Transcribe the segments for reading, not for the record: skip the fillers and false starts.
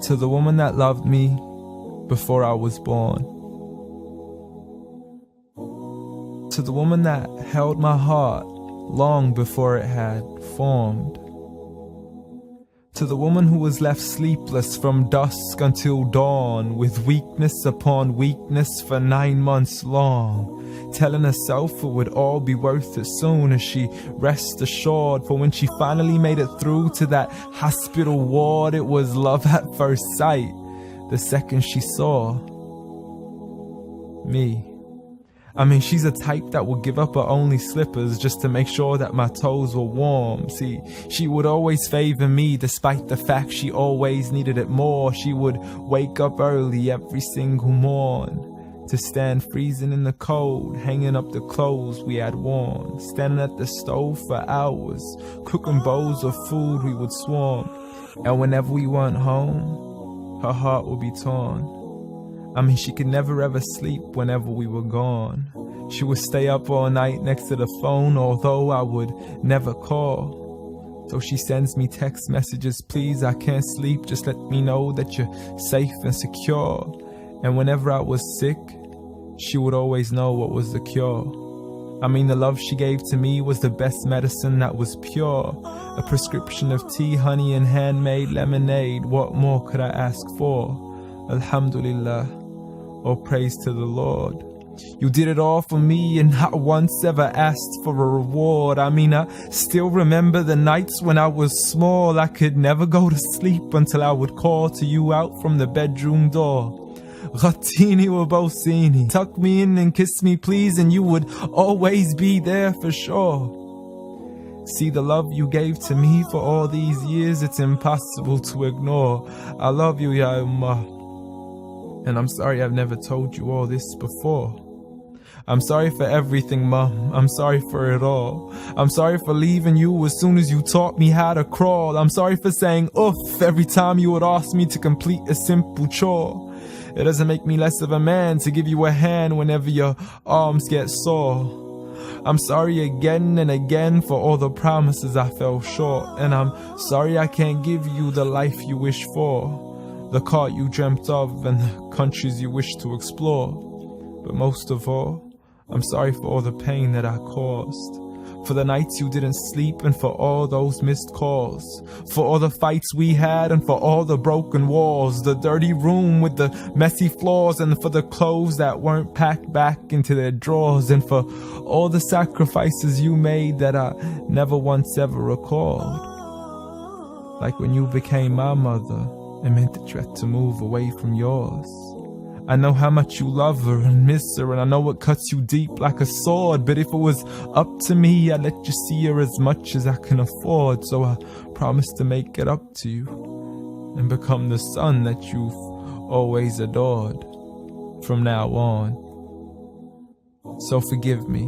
To the woman that loved me before I was born. To the woman that held my heart long before it had formed. To the woman who was left sleepless from dusk until dawn, with weakness upon weakness for 9 months long, telling herself it would all be worth it soon as she rest assured. For when she finally made it through to that hospital ward, it was love at first sight the second she saw me. I mean, she's a type that would give up her only slippers just to make sure that my toes were warm. See, she would always favor me despite the fact she always needed it more. She would wake up early every single morn to stand freezing in the cold, hanging up the clothes we had worn, standing at the stove for hours, cooking bowls of food we would swarm. And whenever we weren't home, her heart would be torn. I mean, she could never ever sleep whenever we were gone. She would stay up all night next to the phone, although I would never call. So she sends me text messages, please, I can't sleep, just let me know that you're safe and secure. And whenever I was sick, she would always know what was the cure. I mean, the love she gave to me was the best medicine that was pure. A prescription of tea, honey, and handmade lemonade. What more could I ask for? Alhamdulillah. Oh, praise to the Lord. You did it all for me and not once ever asked for a reward. I mean, I still remember the nights when I was small. I could never go to sleep until I would call to you out from the bedroom door. Ghatini wa bosini, tuck me in and kiss me please, and you would always be there for sure. See, the love you gave to me for all these years, it's impossible to ignore. I love you, Ya Ummah. And I'm sorry I've never told you all this before. I'm sorry for everything, Mom. I'm sorry for it all. I'm sorry for leaving you as soon as you taught me how to crawl. I'm sorry for saying oof every time you would ask me to complete a simple chore. It doesn't make me less of a man to give you a hand whenever your arms get sore. I'm sorry again and again for all the promises I fell short. And I'm sorry I can't give you the life you wish for, the car you dreamt of, and the countries you wish to explore. But most of all, I'm sorry for all the pain that I caused, for the nights you didn't sleep, and for all those missed calls, for all the fights we had, and for all the broken walls, the dirty room with the messy floors, and for the clothes that weren't packed back into their drawers, and for all the sacrifices you made that I never once ever recalled. Like when you became my mother, it meant that you had to move away from yours. I know how much you love her and miss her, and I know it cuts you deep like a sword. But if it was up to me, I'd let you see her as much as I can afford. So I promise to make it up to you and become the son that you've always adored from now on. So forgive me.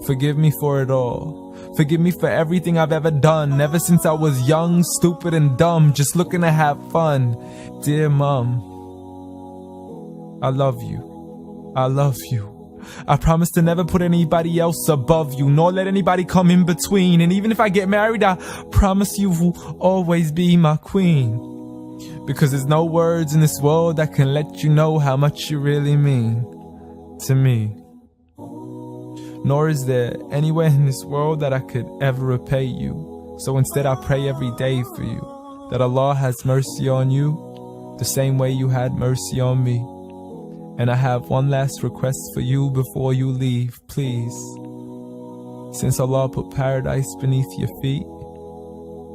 Forgive me for it all. Forgive me for everything I've ever done, ever since I was young, stupid and dumb, just looking to have fun. Dear Mom, I love you. I love you. I promise to never put anybody else above you, nor let anybody come in between. And even if I get married, I promise you will always be my queen. Because there's no words in this world that can let you know how much you really mean to me. Nor is there anywhere in this world that I could ever repay you. So instead I pray every day for you, that Allah has mercy on you, the same way you had mercy on me. And I have one last request for you before you leave, please. Since Allah put paradise beneath your feet,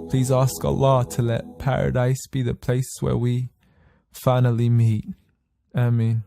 please ask Allah to let paradise be the place where we finally meet. Ameen.